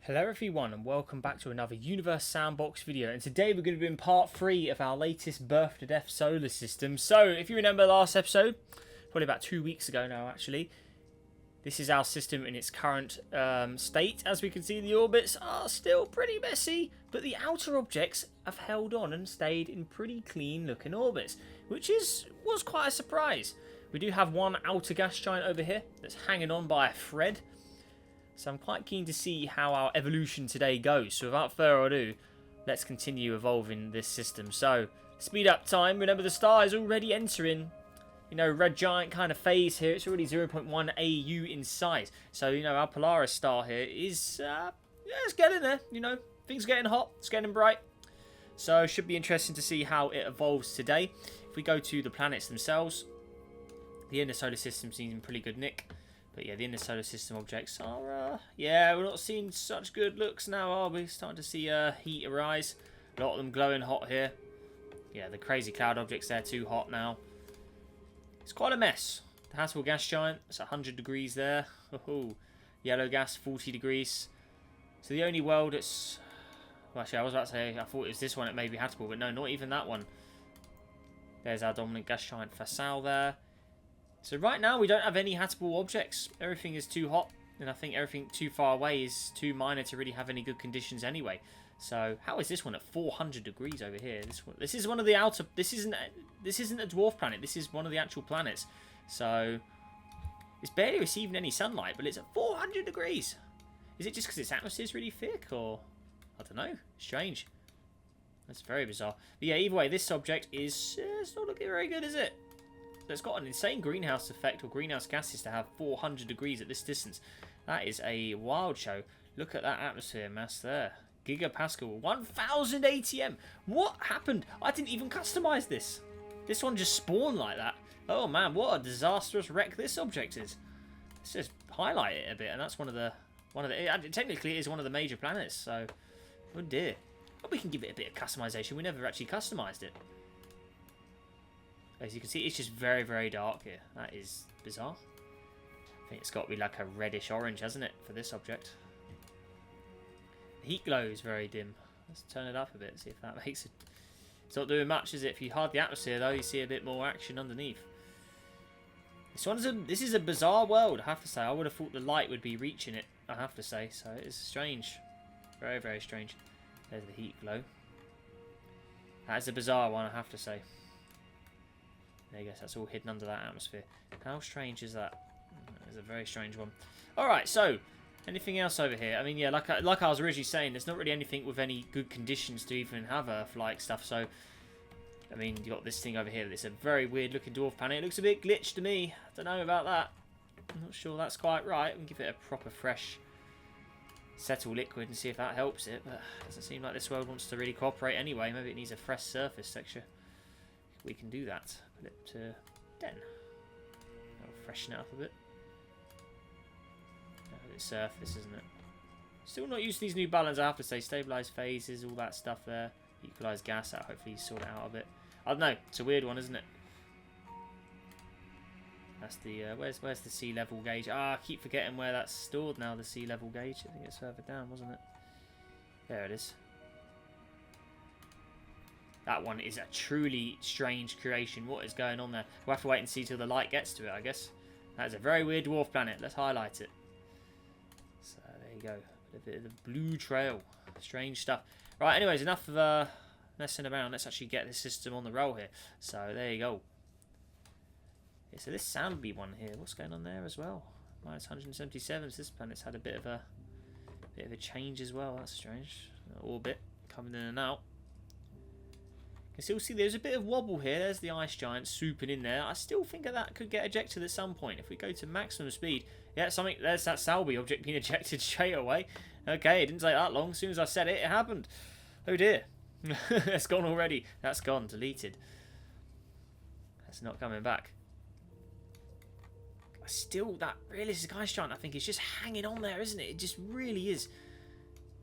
Hello everyone and welcome back to another Universe Sandbox video, and today we're going to be in part 3 of our latest birth to death solar system. So if you remember last episode, probably about 2 weeks ago now actually, this is our system in its current state. As we can see, the orbits are still pretty messy, but the outer objects have held on and stayed in pretty clean looking orbits, which was quite a surprise. We do have one outer gas giant over here that's hanging on by a thread. So I'm quite keen to see how our evolution today goes. So without further ado, let's continue evolving this system. So, speed up time. Remember, the star is already entering, red giant kind of phase here. It's already 0.1 AU in size. So, our Polaris star here is, it's getting there. Things are getting hot. It's getting bright. So, it should be interesting to see how it evolves today. If we go to the planets themselves, the inner solar system seems in pretty good nick. But yeah, the inner solar system objects are, we're not seeing such good looks now, are we? Starting to see heat arise. A lot of them glowing hot here. Yeah, the crazy cloud objects, they're too hot now. It's quite a mess. The habitable gas giant, it's 100 degrees there. Oh, yellow gas, 40 degrees. So the only world that's... Well, actually, I was about to say, I thought it was this one that may be habitable, but no, not even that one. There's our dominant gas giant Fasal there. So right now we don't have any habitable objects. Everything is too hot, and I think everything too far away is too minor to really have any good conditions anyway. So how is this one at 400 degrees over here? This is one of the outer. This isn't a dwarf planet. This is one of the actual planets. So it's barely receiving any sunlight, but it's at 400 degrees. Is it just because its atmosphere is really thick, or I don't know? Strange. That's very bizarre. But yeah, either way, this object is it's not looking very good, is it? So it's got an insane greenhouse effect, or greenhouse gases, to have 400 degrees at this distance. That is a wild show. Look at that atmosphere mass there. Gigapascal, 1000 ATM. What happened? I didn't even customize this. This one just spawned like that. Oh man, what a disastrous wreck this object is. Let's just highlight it a bit, and that's technically it is one of the major planets. So, oh dear. But we can give it a bit of customization. We never actually customized it. As you can see, it's just very, very dark here. That is bizarre. I think it's got to be like a reddish orange, hasn't it, for this object? The heat glow is very dim. Let's turn it up a bit, see if that makes it... It's not doing much, is it? If you hide the atmosphere, though, you see a bit more action underneath. This is a bizarre world, I have to say. I would have thought the light would be reaching it, I have to say. So it is strange. Very, very strange. There's the heat glow. That is a bizarre one, I have to say. I guess that's all hidden under that atmosphere. How strange is that? It's a very strange one. Alright, so, anything else over here? I mean, yeah, like I was originally saying, there's not really anything with any good conditions to even have Earth-like stuff, so... I mean, you got this thing over here that's a very weird-looking dwarf planet. It looks a bit glitched to me. I don't know about that. I'm not sure that's quite right. We can give it a proper, fresh, settle liquid and see if that helps it, but it doesn't seem like this world wants to really cooperate anyway. Maybe it needs a fresh surface texture. We can do that. Put it to 10. That'll freshen it up a bit. It's surface, isn't it? Still not used to these new balance, I have to say. Stabilised phases, all that stuff there. Equalised gas, that'll hopefully sort it out a bit. I don't know. It's a weird one, isn't it? That's the... where's the sea level gauge? Ah, I keep forgetting where that's stored now, the sea level gauge. I think it's further down, wasn't it? There it is. That one is a truly strange creation. What is going on there? We'll have to wait and see till the light gets to it, I guess. That is a very weird dwarf planet. Let's highlight it. So, there you go. A bit of the blue trail. Strange stuff. Right, anyways, enough of messing around. Let's actually get this system on the roll here. So, there you go. Yeah, so this Soundby one here, what's going on there as well? Minus 177. So this planet's had a bit of a change as well. That's strange. Orbit coming in and out. You can still see there's a bit of wobble here. There's the ice giant swooping in there. I still think that could get ejected at some point. If we go to maximum speed, yeah, there's that Soundby object being ejected straight away. Okay, it didn't take that long. As soon as I said it, it happened. Oh dear. It's gone already. That's gone. Deleted. That's not coming back. Still, that realistic ice giant, I think, is just hanging on there, isn't it? It just really is.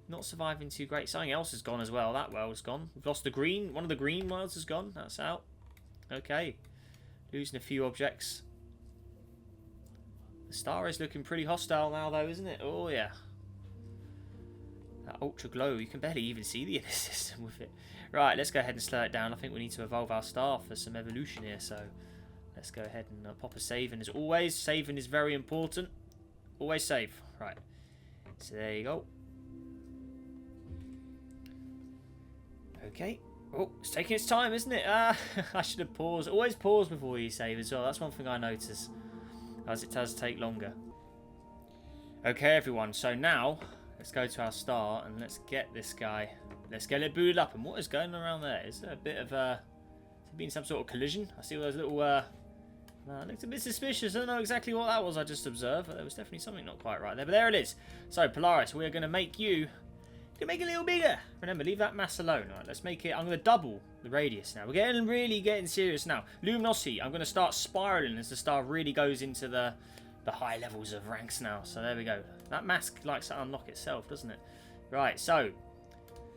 Not surviving too great. Something else has gone as well. That world's gone. We've lost the green. One of the green worlds has gone. That's out. Okay. Losing a few objects. The star is looking pretty hostile now, though, isn't it? Oh, yeah. ultra glow. You can barely even see the inner system with it. Right, let's go ahead and slow it down. I think we need to evolve our star for some evolution here. So let's go ahead and pop a save. And as always, saving is very important. Always save. Right. So there you go. Okay. Oh, it's taking its time, isn't it? I should have paused. Always pause before you save as well. That's one thing I notice, as it does take longer. Okay, everyone. So now, let's go to our star and let's get this guy. Let's get it booted up. And what is going on around there? Is there a bit of has there been some sort of collision? I see all those little looks a bit suspicious. I don't know exactly what that was I just observed, but there was definitely something not quite right there. But there it is. So Polaris, we're going to make you. Make it a little bigger. Remember, leave that mass alone. All right, let's make it. I'm going to double the radius now. We're really getting serious now. Luminosity. I'm going to start spiraling as the star really goes into the high levels of ranks now. So there we go. That mass likes to unlock itself, doesn't it? Right. So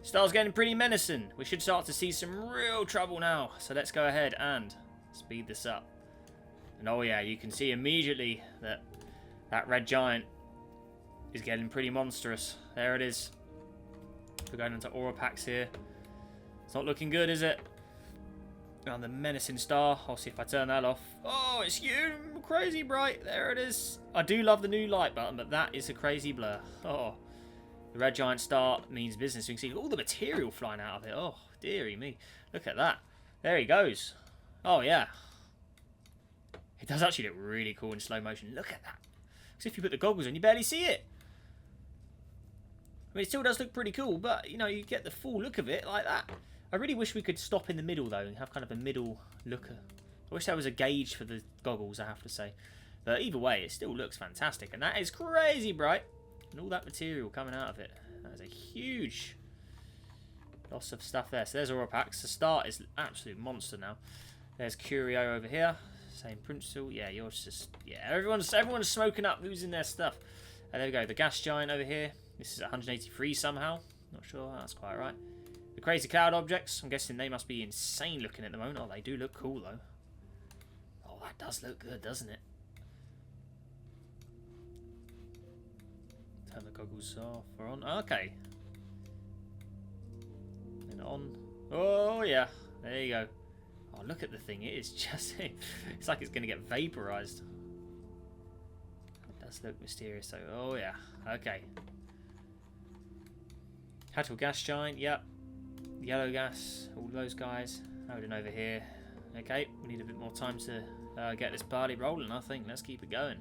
star's getting pretty menacing. We should start to see some real trouble now. So let's go ahead and speed this up. And oh yeah, you can see immediately that red giant is getting pretty monstrous. There it is. We're going into aura packs here. It's not looking good, is it? And the menacing star. I'll see if I turn that off. Oh, it's you, crazy bright. There it is. I do love the new light button, but that is a crazy blur. Oh, the red giant star means business. You can see all the material flying out of it. Oh, dearie me. Look at that. There he goes. Oh, yeah. It does actually look really cool in slow motion. Look at that. Because if you put the goggles on, you barely see it. I mean, it still does look pretty cool, but, you know, you get the full look of it like that. I really wish we could stop in the middle, though, and have kind of a middle looker. I wish there was a gauge for the goggles, I have to say. But either way, it still looks fantastic, and that is crazy bright. And all that material coming out of it. That is a huge loss of stuff there. So there's aura packs. The start is an absolute monster now. There's Curio over here. Same principle. Yeah, yours just... Yeah, everyone's smoking up, losing their stuff. And there we go. The gas giant over here. This is 183 somehow. Not sure. That's quite right. The crazy cloud objects. I'm guessing they must be insane looking at the moment. Oh, they do look cool, though. Oh, that does look good, doesn't it? Turn the goggles off or on. Okay. And on. Oh, yeah. There you go. Oh, look at the thing. It is just... It's like it's going to get vaporized. It does look mysterious, though. Oh, yeah. Okay. Hatchel gas giant, yep. Yellow gas, all those guys. Odin over here. Okay, we need a bit more time to get this party rolling, I think. Let's keep it going.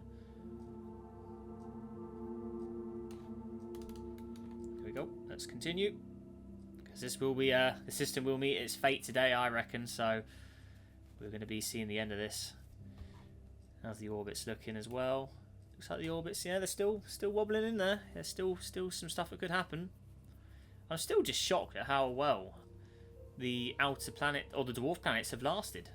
Here we go. Let's continue. Because this will be, the system will meet its fate today, I reckon. So we're going to be seeing the end of this. How's the orbits looking as well? Looks like the orbits, yeah, they're still wobbling in there. There's still some stuff that could happen. I'm still just shocked at how well the outer planet, or the dwarf planets, have lasted.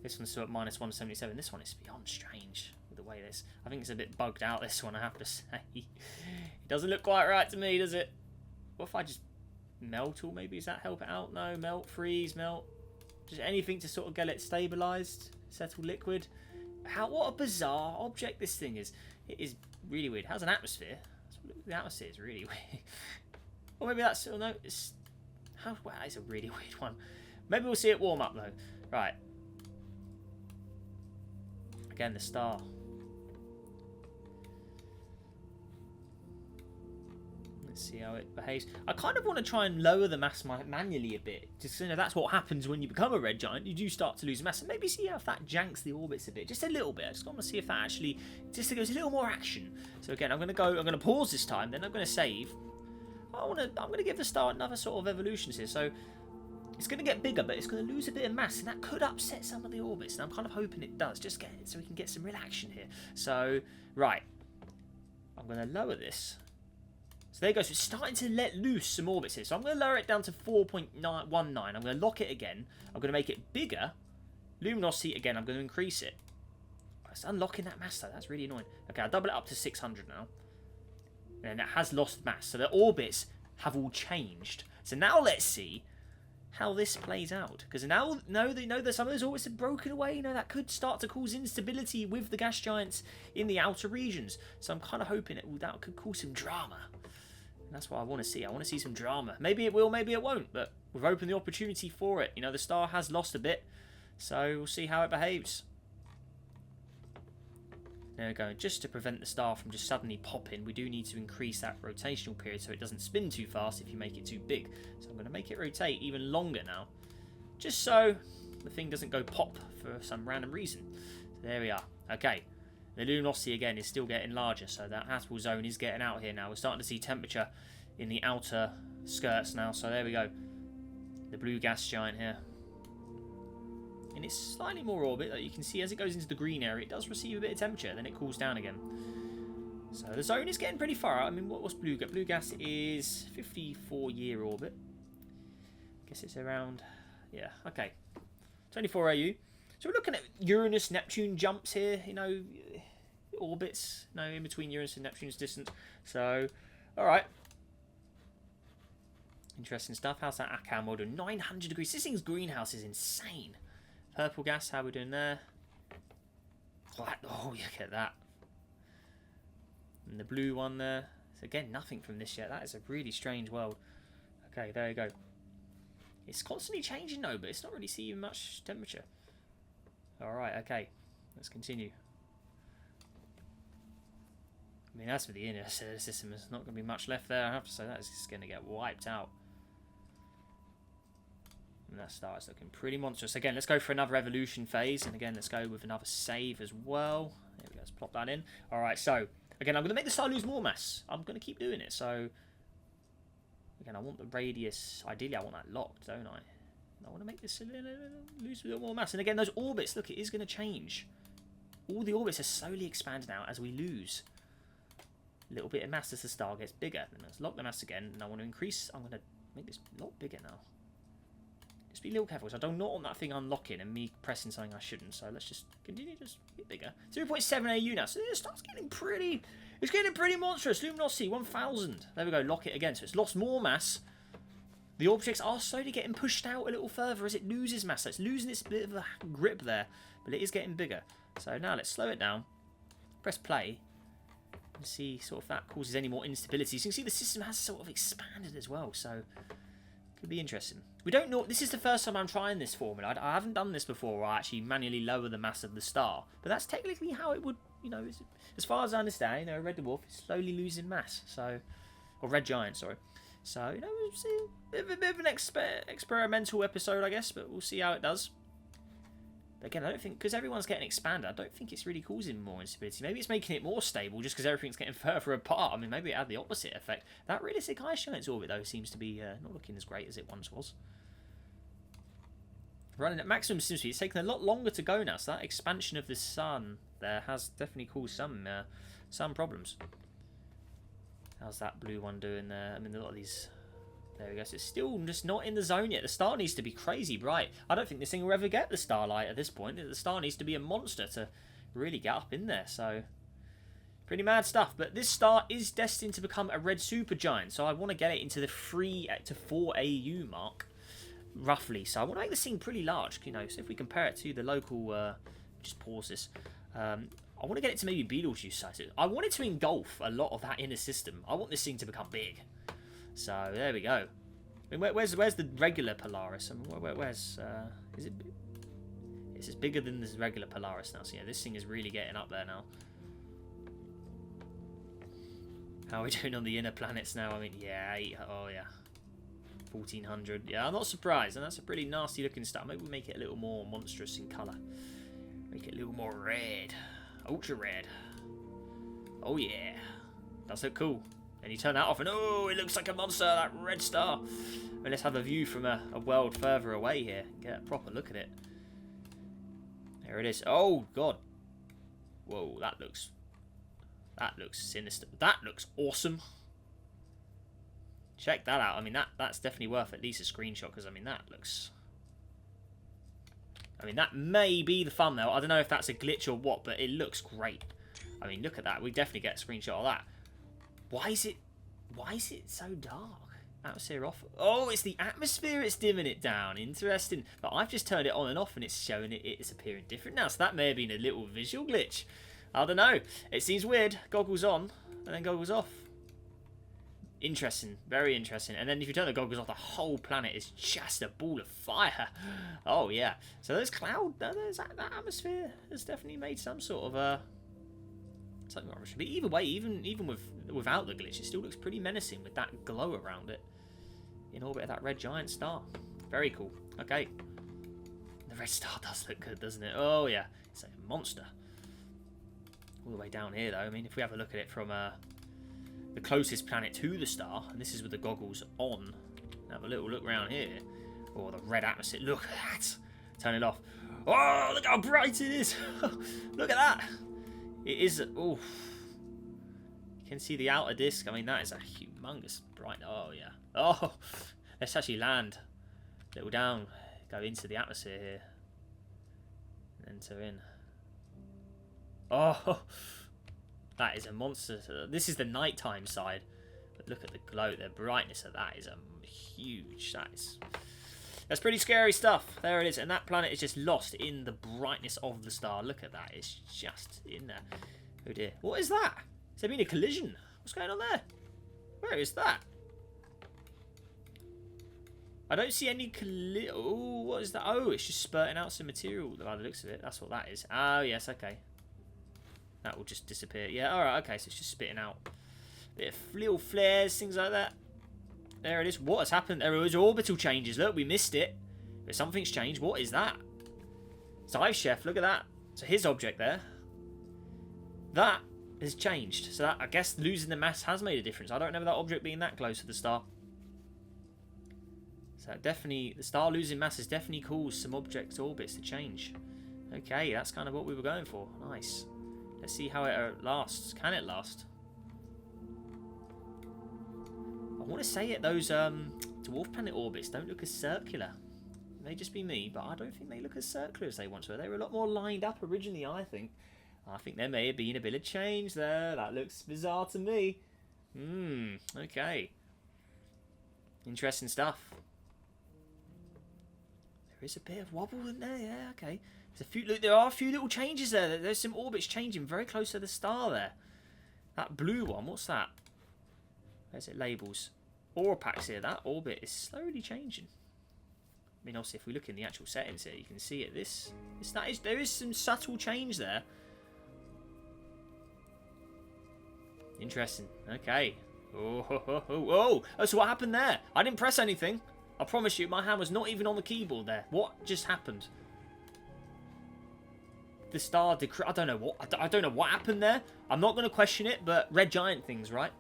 This one's still at minus 177. This one is beyond strange with the way this... I think it's a bit bugged out, this one, I have to say. It doesn't look quite right to me, does it? What if I just melt all? Maybe does that help it out? No, melt, freeze, melt. Just anything to sort of get it stabilised, settle liquid. What a bizarre object this thing is. It is really weird. It has an atmosphere. The atmosphere is really weird. Or maybe that's... Oh no, it's... Wow, it's a really weird one. Maybe we'll see it warm up, though. Right. Again, the star. Let's see how it behaves. I kind of want to try and lower the mass manually a bit. Just, you know, that's what happens when you become a red giant. You do start to lose mass. And maybe see if that janks the orbits a bit. Just a little bit. I just want to see if that actually... Just gives a little more action. So again, I'm going to pause this time. Then I'm going to save. I'm going to give the star another sort of evolutions here. So it's going to get bigger, but it's going to lose a bit of mass, and that could upset some of the orbits. And I'm kind of hoping it does, just get it so we can get some real action here. So, right. I'm going to lower this. So there you go. So it's starting to let loose some orbits here. So I'm going to lower it down to 4.19. I'm going to lock it again. I'm going to make it bigger. Luminosity, again, I'm going to increase it. It's unlocking that mass, though. That's really annoying. Okay, I'll double it up to 600 now. And it has lost mass. So the orbits have all changed. So now let's see how this plays out. Because now they know that some of those orbits have broken away. You know, that could start to cause instability with the gas giants in the outer regions. So I'm kind of hoping that could cause some drama. that's what I want to see. I want to see some drama. Maybe it will, maybe it won't, but we've opened the opportunity for it. You know, the star has lost a bit, so we'll see how it behaves. There we go. Just to prevent the star from just suddenly popping, we do need to increase that rotational period so it doesn't spin too fast if you make it too big. So I'm going to make it rotate even longer now, just so the thing doesn't go pop for some random reason. So there we are. Okay. The luminosity again is still getting larger, so that habitable zone is getting out here now. We're starting to see temperature in the outer skirts now, so there we go. The blue gas giant here. In its slightly more orbit, that you can see as it goes into the green area, it does receive a bit of temperature, then it cools down again. So the zone is getting pretty far out. I mean, what's blue gas? Blue gas is 54-year orbit. Guess it's around, yeah, okay. 24 AU. So we're looking at Uranus, Neptune jumps here, you know, orbits, you know, in between Uranus and Neptune's distance. So, alright. Interesting stuff. How's that ACAM model? 900 degrees. This thing's greenhouse is insane. Purple gas, how are we doing there? Oh, look at that. And the blue one there. So again, nothing from this yet. That is a really strange world. Okay, there you go. It's constantly changing though, but it's not really seeing much temperature. Alright, okay. Let's continue. I mean, as for the inner system, there's not going to be much left there. I have to say that is just going to get wiped out. And that star is looking pretty monstrous. Again, let's go for another evolution phase. And again, let's go with another save as well. There we go, let's plop that in. Alright, so, again, I'm going to make the star lose more mass. I'm going to keep doing it. So, again, I want the radius. Ideally, I want that locked, don't I? I want to make this lose a little more mass. And again, those orbits, look, it is going to change. All the orbits are slowly expanding out as we lose a little bit of mass as the star gets bigger. Then let's lock the mass again. And I want to increase. I'm going to make this a lot bigger now. Just be a little careful. So I do not want that thing unlocking and me pressing something I shouldn't. So let's just continue, just get bigger. 0.7 AU now. So the star's getting pretty... It's getting pretty monstrous. Luminosity, 1000. There we go, lock it again. So it's lost more mass. The objects are slowly getting pushed out a little further as it loses mass. So it's losing its bit of a grip there, but it is getting bigger. So now let's slow it down. Press play. And see sort of that causes any more instability. So you can see the system has sort of expanded as well. So could be interesting. We don't know. This is the first time I'm trying this formula. I haven't done this before where I actually manually lower the mass of the star. But that's technically how it would, you know, as far as I understand, you know, Red Dwarf is slowly losing mass. So, or Red Giant, sorry. So, you know, we'll see a bit of an experimental episode, I guess, but we'll see how it does. But again, I don't think, because everyone's getting expanded, I don't think it's really causing more instability. Maybe it's making it more stable just because everything's getting further apart. I mean, maybe it had the opposite effect. That realistic ice giant's orbit, though, seems to be not looking as great as it once was. Running at maximum speed, it's taken a lot longer to go now, so that expansion of the sun there has definitely caused some problems. How's that blue one doing there? I mean, a lot of these... There we go. So it's still just not in the zone yet. The star needs to be crazy bright. I don't think this thing will ever get the starlight at this point. The star needs to be a monster to really get up in there. So, pretty mad stuff. But this star is destined to become a red supergiant. So I want to get it into the 3 to 4 AU mark, roughly. So I want to make this thing pretty large. You know, so if we compare it to the local... just pause this. I want to get it to maybe Betelgeuse size. I want it to engulf a lot of that inner system. I want this thing to become big. So there we go. I mean, where's the regular Polaris? I mean, where's is it? It's bigger than this regular Polaris now. So yeah, this thing is really getting up there now. How are we doing on the inner planets now? I mean, yeah, oh yeah, 1400. Yeah, I'm not surprised, and that's a pretty nasty looking star. Maybe we make it a little more monstrous in colour. Make it a little more red. Ultra red. Oh yeah. Does look cool. And you turn that off and oh, it looks like a monster, that red star. But let's have a view from a world further away here. Get a proper look at it. There it is. Oh god. Whoa, that looks sinister. That looks awesome. Check that out. I mean, that's definitely worth at least a screenshot because I mean that looks... I mean, that may be the thumbnail. I don't know if that's a glitch or what, but it looks great. I mean, look at that. We definitely get a screenshot of that. Why is it so dark? Atmosphere off. Oh, it's the atmosphere. It's dimming it down. Interesting. But I've just turned it on and off, and it's showing it's appearing different now. So that may have been a little visual glitch. I don't know. It seems weird. Goggles on, and then goggles off. Interesting, very interesting. And then if you turn the goggles off, the whole planet is just a ball of fire. Oh yeah. So those that atmosphere has definitely made some sort of something rubbish. But either way, even without the glitch, it still looks pretty menacing with that glow around it in orbit of that red giant star. Very cool. Okay. The red star does look good, doesn't it? Oh yeah, it's like a monster. All the way down here though. I mean, if we have a look at it from the closest planet to the star, and this is with the goggles on. Have a little look around here. Oh, the red atmosphere. Look at that. Turn it off. Oh, look how bright it is. Look at that. It is. Oh, you can see the outer disk. I mean, that is a humongous bright. Oh yeah. Oh, let's actually land. Little down. Go into the atmosphere here. Enter in. Oh. That is a monster. This is the nighttime side. But look at the glow. The brightness of that is huge. That's pretty scary stuff. There it is. And that planet is just lost in the brightness of the star. Look at that. It's just in there. Oh dear. What is that? Has there been a collision? What's going on there? Where is that? I don't see any collision. Oh, what is that? Oh, it's just spurting out some material by the looks of it. That's what that is. Oh, yes. Okay. That will just disappear. Yeah, alright, okay, so it's just spitting out a bit of little flares, things like that. There it is. What has happened? There was orbital changes. Look, we missed it. But something's changed. What is that? Dive Chef, look at that. So his object there. That has changed. So that, I guess losing the mass has made a difference. I don't remember that object being that close to the star. So definitely, the star losing mass has definitely caused some object orbits to change. Okay, that's kind of what we were going for. Nice. Let's see how it lasts. Can it last? I want to say it. Those dwarf planet orbits don't look as circular. It may just be me, but I don't think they look as circular as they once were. They were a lot more lined up originally, I think. I think there may have been a bit of change there. That looks bizarre to me. Okay. Interesting stuff. There is a bit of wobble in there. Yeah, okay. Look, there are a few little changes there. There's some orbits changing very close to the star there. That blue one, what's that? Where's it? Labels. Orapax here. That orbit is slowly changing. I mean, obviously, if we look in the actual settings here, you can see it. There is some subtle change there. Interesting. Okay. Oh, so what happened there? I didn't press anything. I promise you, my hand was not even on the keyboard there. What just happened? The star I don't know what happened there. I'm not going to question it, but red giant things, right?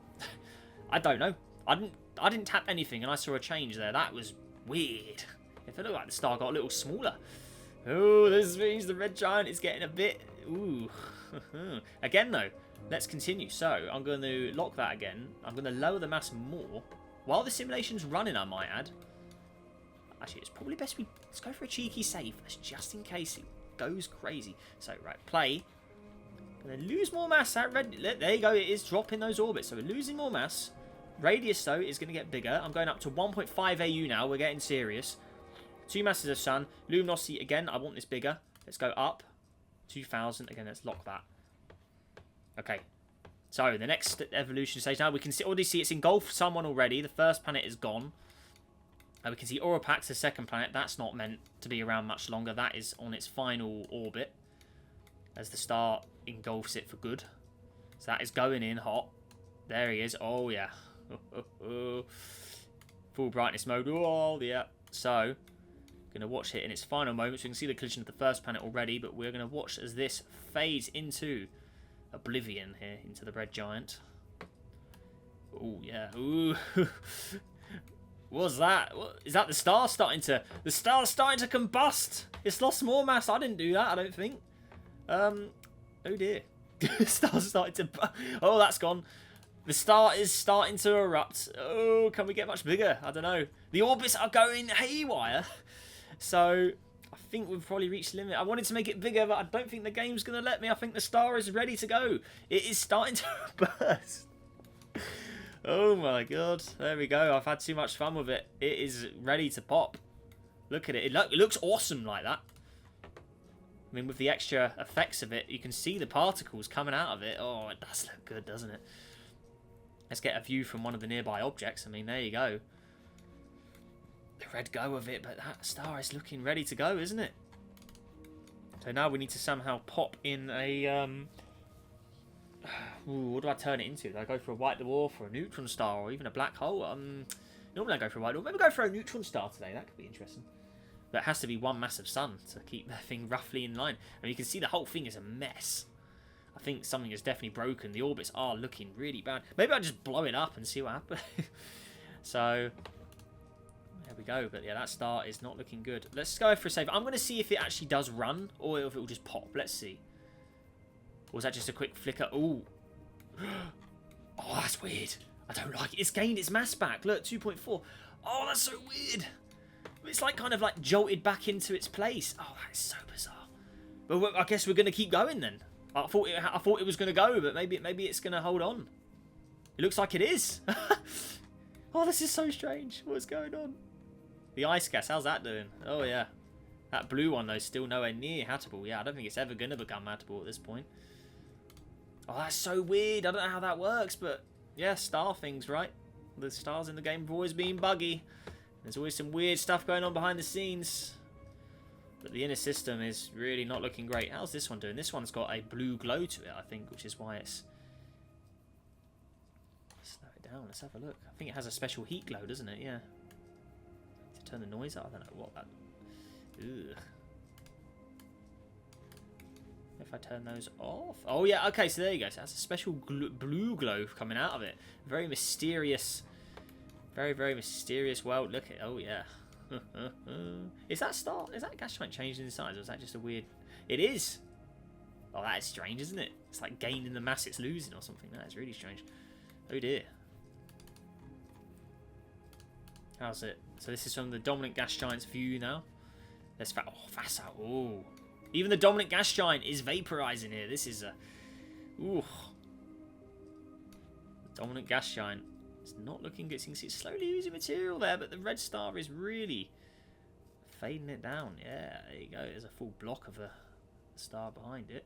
I don't know. I didn't tap anything and I saw a change there. That was weird. It looked like the star got a little smaller. Oh, this means the red giant is getting a bit. Ooh. Again though, let's continue. So I'm going to lock that again. I'm going to lower the mass more while the simulation's running, I might add. Actually, it's probably best let's go for a cheeky save just in case it goes crazy. So right, play. Gonna lose more mass. That red, there you go. It is dropping those orbits, so we're losing more mass. Radius though is going to get bigger. I'm going up to 1.5 AU now. We're getting serious. 2 masses of sun. Luminosity again. I want this bigger. Let's go up. 2000 again. Let's lock that. Okay. So the next evolution stage now we can already see it's engulfed someone already. The first planet is gone. We can see Orapax, the second planet. That's not meant to be around much longer. That is on its final orbit as the star engulfs it for good. So that is going in hot. There he is. Oh, yeah. Full brightness mode. Oh, yeah. So, going to watch it in its final moments. We can see the collision of the first planet already, but we're going to watch as this fades into oblivion here, into the red giant. Oh, yeah. Ooh. What's that? Is that the star starting to... The star's starting to combust. It's lost more mass. I didn't do that, I don't think. Oh, dear. The star's starting to... Oh, that's gone. The star is starting to erupt. Oh, can we get much bigger? I don't know. The orbits are going haywire. So, I think we've probably reached the limit. I wanted to make it bigger, but I don't think the game's going to let me. I think the star is ready to go. It is starting to burst. Oh my god, there we go. I've had too much fun with it. It is ready to pop. Look at it. It looks awesome like that. I mean, with the extra effects of it, you can see the particles coming out of it. Oh, it does look good, doesn't it? Let's get a view from one of the nearby objects. I mean, there you go. The red go of it, but that star is looking ready to go, isn't it? So now we need to somehow pop in a... Ooh, what do I turn it into? Do I go for a white dwarf or a neutron star or even a black hole? Normally I go for a white dwarf. Maybe go for a neutron star today. That could be interesting. But it has to be one massive sun to keep the thing roughly in line. And you can see the whole thing is a mess. I think something is definitely broken. The orbits are looking really bad. Maybe I'll just blow it up and see what happens. So, there we go. But yeah, that star is not looking good. Let's go for a save. I'm going to see if it actually does run or if it will just pop. Let's see. Or was that just a quick flicker? Ooh. Oh, that's weird. I don't like it. It's gained its mass back. Look, 2.4. Oh, that's so weird. It's like kind of like jolted back into its place. Oh, that is so bizarre. But I guess we're going to keep going then. I thought it was going to go, but maybe it's going to hold on. It looks like it is. Oh, this is so strange. What's going on? The ice gas, how's that doing? Oh, yeah. That blue one, though, is still nowhere near hatable. Yeah, I don't think it's ever going to become hatable at this point. Oh, that's so weird. I don't know how that works, but yeah, star things, right? The stars in the game have always been buggy. There's always some weird stuff going on behind the scenes. But the inner system is really not looking great. How's this one doing? This one's got a blue glow to it, I think, which is why it's... Slow it down. Let's have a look. I think it has a special heat glow, doesn't it? Yeah. To turn the noise up. I don't know what that... Ugh. If I turn those off... Oh, yeah. Okay, so there you go. So that's a special blue glow coming out of it. Very mysterious... Very, very mysterious world. Look at... Oh, yeah. Is that gas giant changed in size, or is that just a weird... It is! Oh, that is strange, isn't it? It's like gaining the mass it's losing or something. That is really strange. Oh dear. How's it? So this is from the dominant gas giant's view now. Let's... Oh, that's out. Oh. Even the dominant gas giant is vaporizing here. This is a... Ooh. The dominant gas giant. It's not looking good. You can see it's slowly losing material there, but the red star is really fading it down. Yeah, there you go. There's a full block of a star behind it.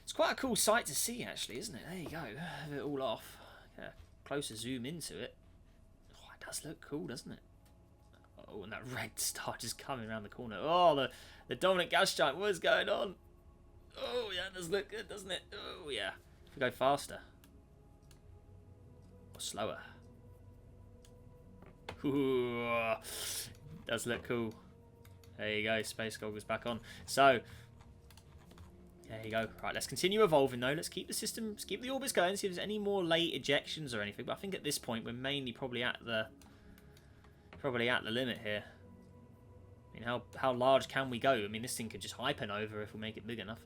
It's quite a cool sight to see, actually, isn't it? There you go. Have it all off. Yeah, closer zoom into it. Oh, it does look cool, doesn't it? Oh, and that red star just coming around the corner. Oh, the dominant gas giant. What is going on? Oh, yeah, it does look good, doesn't it? Oh, yeah. If we go faster. Or slower. Ooh, does look cool. There you go, space goggles back on. So, there you go. Right, let's continue evolving though. Let's keep the system, let's keep the orbits going, see if there's any more late ejections or anything. But I think at this point we're mainly probably at the limit here. I mean, how large can we go? I mean, this thing could just hypernova if we make it big enough.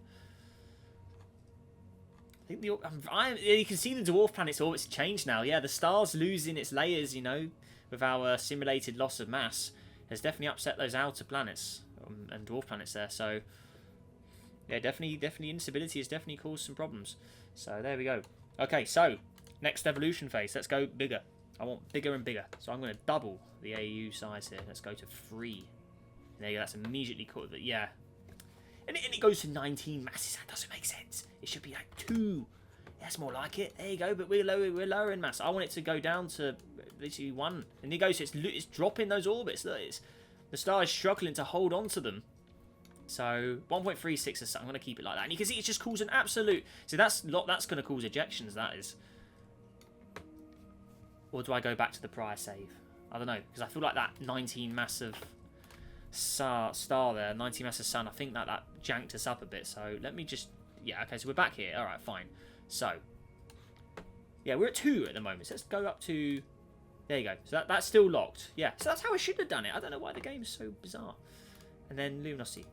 I think you can see the dwarf planet's orbits changed now. Yeah, the star's losing its layers, you know, with our simulated loss of mass, has definitely upset those outer planets and dwarf planets there. So, yeah, definitely instability has definitely caused some problems. So there we go. Okay, so next evolution phase. Let's go bigger. I want bigger and bigger. So I'm going to double the AU size here. Let's go to 3. There you go. That's immediately caught. Yeah. And it goes to 19 masses. That doesn't make sense. It should be like 2. That's more like it. There you go. But we're lower in mass. I want it to go down to literally 1. And it goes. It's dropping those orbits. Look, the star is struggling to hold on to them. So 1.36 is. I'm going to keep it like that. And you can see it's just causing absolute. So that's going to cause ejections. That is. Or do I go back to the prior save? I don't know, because I feel like that 19 massive star there, 19 massive sun, I think that janked us up a bit. So let me just... Yeah, okay, so we're back here. All right, fine. So, yeah, we're at 2 at the moment. So let's go up to... There you go. So that's still locked. Yeah, so that's how I should have done it. I don't know why the game's so bizarre. And then luminosity.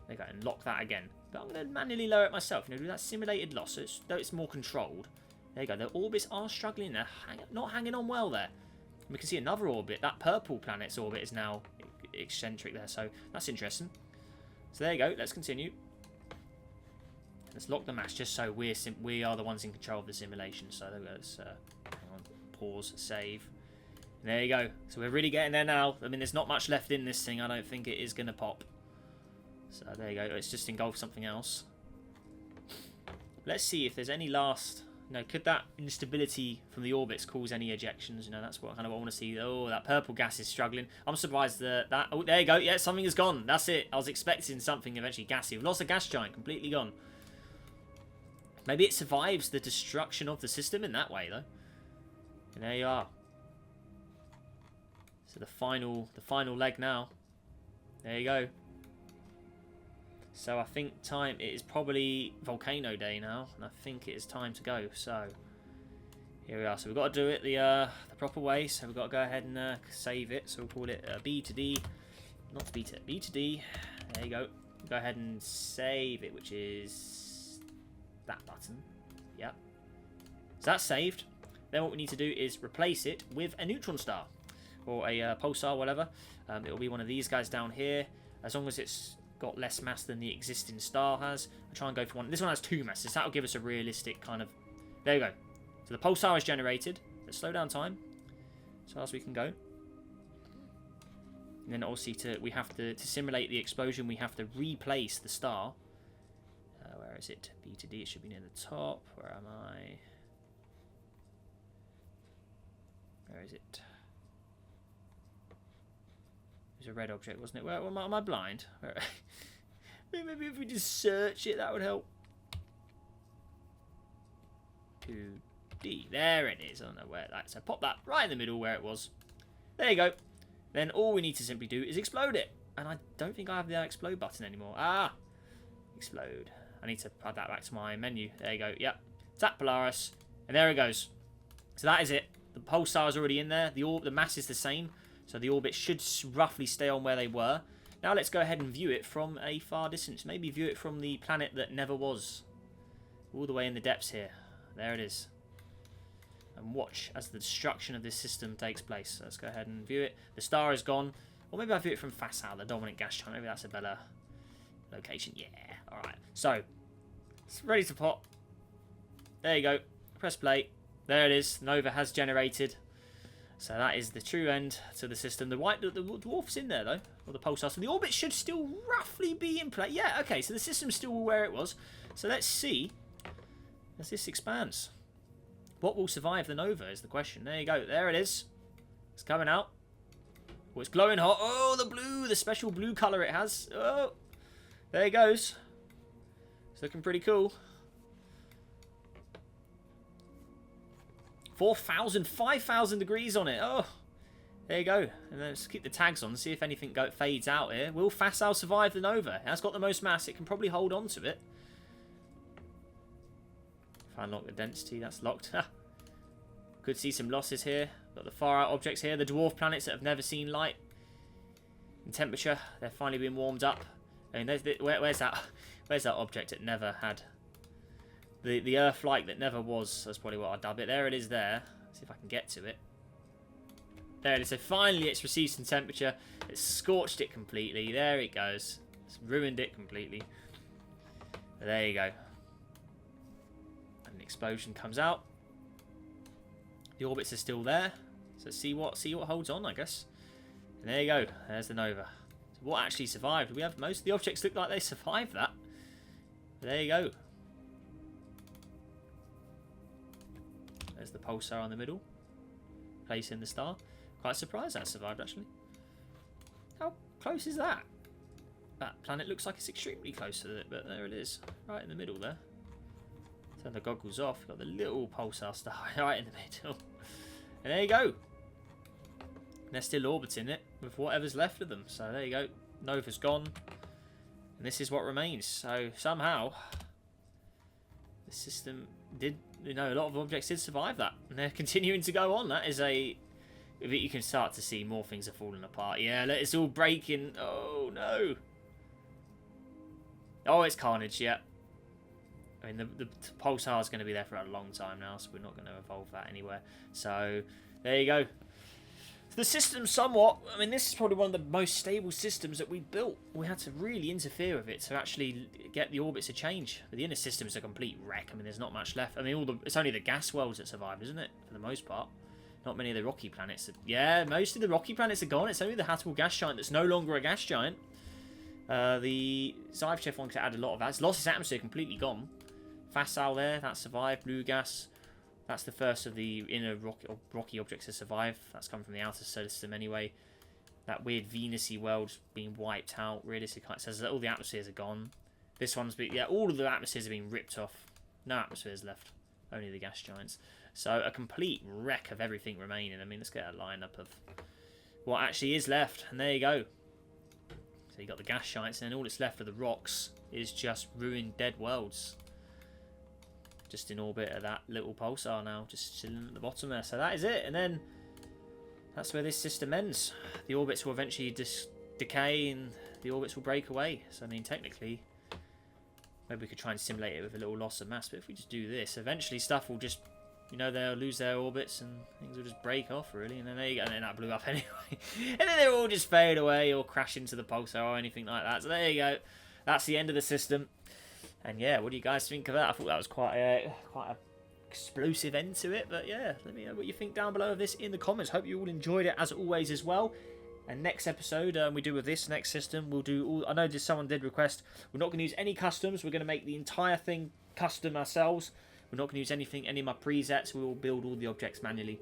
There you go, and lock that again. But I'm going to manually lower it myself. You know, do that simulated loss, so it's more controlled. There you go. The orbits are struggling. They're not hanging on well there. We can see another orbit. That purple planet's orbit is now eccentric there. So that's interesting. So there you go. Let's continue. Let's lock the mass just so we are the ones in control of the simulation. So there we go. Let's hang on, pause, save. And there you go. So we're really getting there now. I mean, there's not much left in this thing. I don't think it is going to pop. So there you go. It's just engulfed something else. Let's see if there's any last... You know, could that instability from the orbits cause any ejections? You know, that's what kind of I want to see. Oh, that purple gas is struggling. I'm surprised that oh, there you go. Yeah, something has gone. That's it. I was expecting something eventually gassy. We've lost a gas giant, completely gone. Maybe it survives the destruction of the system in that way, though. And there you are. So the final leg now. There you go. So I think it is probably Volcano Day now, and I think it is time to go. So here we are. So we've got to do it the proper way. So we've got to go ahead and save it. So we'll call it B to D, not B to D. There you go. Go ahead and save it, which is that button. Yep. So that's saved. Then what we need to do is replace it with a neutron star or a pulsar, whatever. It'll be one of these guys down here, as long as it's got less mass than the existing star has. I'll try and go for one. This one has 2 masses. That'll give us a realistic kind of... There we go. So the pulsar is generated. Let's slow down time so as we can go. And then obviously we have to simulate the explosion, we have to replace the star. Where is it? B to D. It should be near the top. Where am I? Where is it? It was a red object, wasn't it? Where am I blind? Maybe if we just search it, that would help. 2D. There it is. I don't know where that is. So pop that right in the middle where it was. There you go. Then all we need to simply do is explode it. And I don't think I have the explode button anymore. Ah! Explode. I need to add that back to my menu. There you go. Yep. Tap Polaris. And there it goes. So that is it. The pulsar is already in there. The mass is the same. So the orbit should roughly stay on where they were. Now let's go ahead and view it from a far distance. Maybe view it from the planet that never was. All the way in the depths here. There it is. And watch as the destruction of this system takes place. So let's go ahead and view it. The star is gone. Or maybe I view it from Facile, the dominant gas giant. Maybe that's a better location. Yeah. Alright. So, it's ready to pop. There you go. Press play. There it is. Nova has generated. So that is the true end to the system. The dwarf's in there though, or the pulsar. So the orbit should still roughly be in play. Yeah, okay. So the system's still where it was. So let's see as this expands. What will survive the Nova is the question. There you go. There it is. It's coming out. Oh, it's glowing hot. Oh, the blue, the special blue colour it has. Oh, there it goes. It's looking pretty cool. 4,000, 5,000 degrees on it. Oh, there you go. And then let's keep the tags on, see if anything fades out here. Will Facile survive the Nova? It has got the most mass. It can probably hold on to it. If I unlock the density, that's locked. Could see some losses here. Got the far out objects here. The dwarf planets that have never seen light. In temperature, they're finally being warmed up. I mean, where's that object that never had? The Earth-like that never was. That's probably what I'd dub it. There it is there. Let's see if I can get to it. There it is. So finally it's received some temperature. It's scorched it completely. There it goes. It's ruined it completely. But there you go. And an explosion comes out. The orbits are still there. So see what holds on, I guess. And there you go. There's the Nova. So what actually survived? We have most of the objects look like they survived that. But there you go. There's the pulsar on the middle, placing the star. Quite surprised that survived, actually. How close is that? That planet looks like it's extremely close to it, but there it is, right in the middle there. Turn the goggles off. Got the little pulsar star right in the middle. And there you go. And they're still orbiting it with whatever's left of them. So there you go. Nova's gone, and this is what remains. So somehow, the system did. You know, a lot of objects did survive that, and they're continuing to go on. That is you can start to see more things are falling apart. Yeah, it's all breaking. Oh no! Oh, it's carnage. Yeah. I mean, the pulsar is going to be there for a long time now, so we're not going to evolve that anywhere. So there you go. The system somewhat, I mean, this is probably one of the most stable systems that we built. We had to really interfere with it to actually get the orbits to change. But the inner system is a complete wreck. I mean, there's not much left. I mean, it's only the gas worlds that survived, isn't it? For the most part. Not many of the rocky planets. Yeah, most of the rocky planets are gone. It's only the Hatable gas giant that's no longer a gas giant. The Zivchev one could add a lot of that. It's lost its atmosphere, completely gone. Facile there, that survived. Blue gas. That's the first of the inner rocky objects to survive. That's coming from the outer solar system anyway. That weird Venus-y world's being wiped out. Realistically, it says that all the atmospheres are gone. This one's been, yeah, all of the atmospheres have been ripped off. No atmospheres left. Only the gas giants. So a complete wreck of everything remaining. I mean, let's get a lineup of what actually is left. And there you go. So you got the gas giants, and then all that's left of the rocks is just ruined dead worlds. Just in orbit of that little pulsar now, just chilling at the bottom there. So that is it, and then that's where this system ends. The orbits will eventually decay, and the orbits will break away. So I mean, technically, maybe we could try and simulate it with a little loss of mass. But if we just do this, eventually stuff will just, you know, they'll lose their orbits and things will just break off, really. And then there you go, and then that blew up anyway. And then they'll all just fade away or crash into the pulsar or anything like that. So there you go. That's the end of the system. And yeah, what do you guys think of that? I thought that was quite a explosive end to it. But yeah, let me know what you think down below of this in the comments. Hope you all enjoyed it as always as well. And next episode, we do with this next system, we'll do all. I know someone did request. We're not going to use any customs. We're going to make the entire thing custom ourselves. We're not going to use any of my presets. We will build all the objects manually.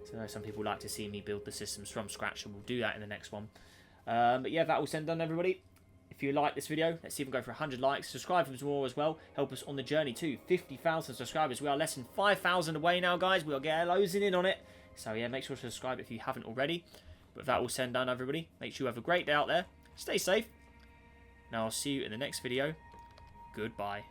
So some people like to see me build the systems from scratch, and we'll do that in the next one. But yeah, that will send done, everybody. If you like this video, let's see if we can go for 100 likes. Subscribe for more as well. Help us on the journey to 50,000 subscribers. We are less than 5,000 away now, guys. We are getting closing in on it. So yeah, make sure to subscribe if you haven't already. But that will send done, everybody. Make sure you have a great day out there. Stay safe. Now I'll see you in the next video. Goodbye.